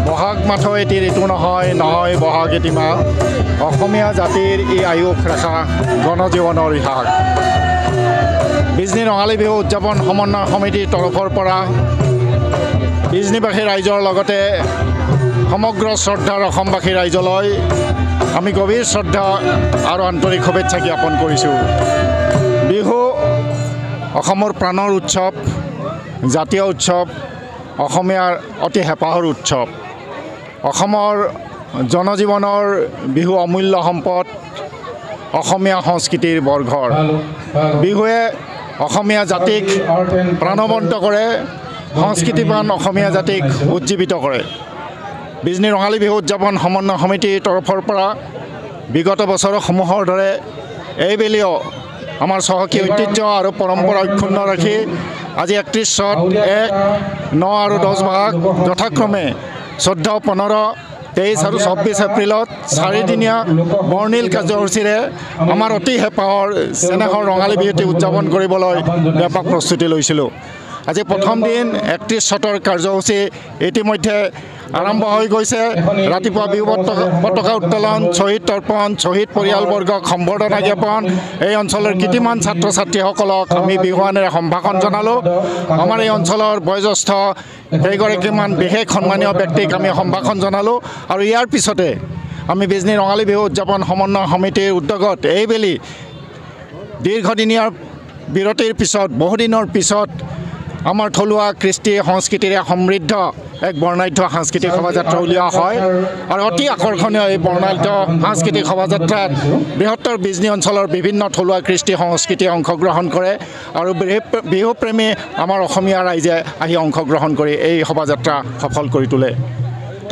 বহাগ মাথো এটি ঋতু নহয় নহয় বহাগ এটি মাহ অসমীয়া জাতিৰ এই আয়ুস ৰেখা গণজীৱনৰ ইতিহাস বিজনী ৰঙালী বিহু উদযাপন সমন্বয় সমিতিৰ তৰফৰ পৰা বিজনীবাসী ৰাইজৰ লগতে সমগ্ৰ শ্ৰদ্ধাৰ অসমবাসী ৰাইজলৈ আমি গভীৰ শ্ৰদ্ধা আৰু আন্তৰিক শুভেচ্ছা জ্ঞাপন কৰিছোঁ। বিহু অসমৰ প্ৰাণৰ উৎসৱ, জাতীয় উৎসৱ, অসমীয়াৰ অতি হেঁপাহৰ উৎসৱ। অসমৰ জনজীৱনৰ বিহু অমূল্য সম্পদ, অসমীয়া সংস্কৃতিৰ বৰঘৰ। বিহুৱে অসমীয়া জাতিক প্ৰাণৱন্ত কৰে, সংস্কৃতিবান অসমীয়া জাতিক উজ্জীৱিত কৰে। বিজনী ৰঙালী বিহু উদযাপন সমন্বয় সমিতিৰ তৰফৰ পৰা বিগত বছৰসমূহৰ দৰে এইবেলিও আমাৰ চহকী ঐতিহ্য আৰু পৰম্পৰা অক্ষুণ্ণ ৰাখি আজি ৩১ চ'ত ১, ৯ আৰু ১০ বহাগ যথাক্ৰমে ১৪, ১৫, ২৩ আৰু ২৪ এপ্ৰিলত ৪দিনীয়া বৰ্ণিল কাৰ্যসূচীৰে আমাৰ অতি হেঁপাহৰ চেনেহৰ ৰঙালী বিহুটি উদযাপন কৰিবলৈ ব্যাপক প্ৰস্তুতি লৈছিলোঁ। আজি প্ৰথম দিন ৩১ চ'তৰ কাৰ্যসূচী ইতিমধ্যে আৰম্ভ হৈ গৈছে। ৰাতিপুৱা বিহু পতাকা উত্তোলন, শ্বহীদ তৰ্পণ, শ্বহীদ পৰিয়ালবৰ্গক সম্বৰ্ধনা জ্ঞাপন, এই অঞ্চলৰ কীৰ্তিমান ছাত্ৰ ছাত্ৰীসকলক আমি বিহুৱানেৰে সম্ভাষণ জনালোঁ। আমাৰ এই অঞ্চলৰ বয়োজ্যেষ্ঠ কেইগৰাকীমান বিশেষ সন্মানীয় ব্যক্তিক আমি সম্ভাষণ জনালোঁ আৰু ইয়াৰ পিছতে আমি বিজনী ৰঙালী বিহু উদযাপন সমন্বয় সমিতিৰ উদ্যোগত এইবেলি দীৰ্ঘদিনীয়া বিৰতিৰ পিছত বহুদিনৰ পিছত আমাৰ থলুৱা কৃষ্টি সংস্কৃতিৰে সমৃদ্ধ এক বৰ্ণাঢ্য সাংস্কৃতিক শোভাযাত্ৰা উলিওৱা হয় আৰু অতি আকৰ্ষণীয় এই বৰ্ণাঢ্য সাংস্কৃতিক শোভাযাত্ৰাত বৃহত্তৰ বিজনী অঞ্চলৰ বিভিন্ন থলুৱা কৃষ্টি সংস্কৃতিয়ে অংশগ্ৰহণ কৰে আৰু বিহুপ্ৰেমী আমাৰ অসমীয়া ৰাইজে আহি অংশগ্ৰহণ কৰি এই শোভাযাত্ৰা সফল কৰি তোলে।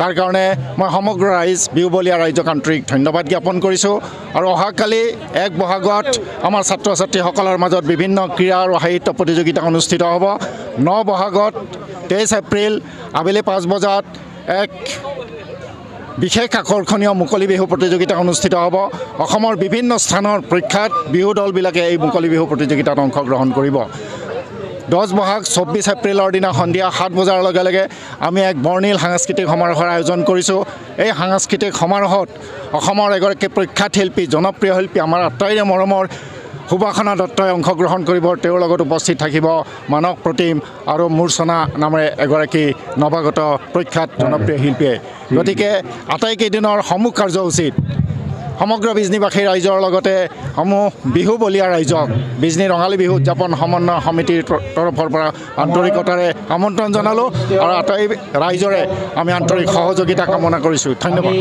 তাৰ কাৰণে মই সমগ্ৰ বিহুবলীয়া ৰাইজক আন্তৰিক ধন্যবাদ জ্ঞাপন কৰিছোঁ আৰু অহাকালি ১ বহাগত আমাৰ ছাত্ৰ ছাত্ৰীসকলৰ মাজত বিভিন্ন ক্ৰীড়া আৰু সাহিত্য প্ৰতিযোগিতা অনুষ্ঠিত হ'ব। ৯ বহাগত ২৩ এপ্ৰিল আবেলি ৫ বজাত এক বিশেষ আকৰ্ষণীয় মুকলি বিহু প্ৰতিযোগিতা অনুষ্ঠিত হ'ব। অসমৰ বিভিন্ন স্থানৰ প্ৰখ্যাত বিহু দলবিলাকে এই মুকলি বিহু প্ৰতিযোগিতাত অংশগ্ৰহণ কৰিব। ১০ বহাগ ২৪ এপ্ৰিলৰ দিনা সন্ধিয়া ৭ বজাৰ লগে লগে আমি এক বৰ্ণিল সাংস্কৃতিক সমাৰোহৰ আয়োজন কৰিছোঁ। এই সাংস্কৃতিক সমাৰোহত অসমৰ এগৰাকী প্ৰখ্যাত শিল্পী, জনপ্ৰিয় শিল্পী, আমাৰ আটাইৰে মৰমৰ সুবাসনা দত্তই অংশগ্ৰহণ কৰিব। তেওঁৰ লগত উপস্থিত থাকিব মানস প্ৰতিম আৰু মূৰ্ছনা নামেৰে এগৰাকী নৱাগত প্ৰখ্যাত জনপ্ৰিয় শিল্পীয়ে। গতিকে আটাইকেইদিনৰ সমূহ কাৰ্যসূচীত সমগ্ৰ বিজনীবাসী ৰাইজৰ লগতে সমূহ বিহুবলীয়া ৰাইজক বিজনী ৰঙালী বিহু উদযাপন সমন্বয় সমিতিৰ তৰফৰ পৰা আন্তৰিকতাৰে আমন্ত্ৰণ জনালোঁ আৰু আটাই ৰাইজৰে আমি আন্তৰিক সহযোগিতা কামনা কৰিছোঁ। ধন্যবাদ।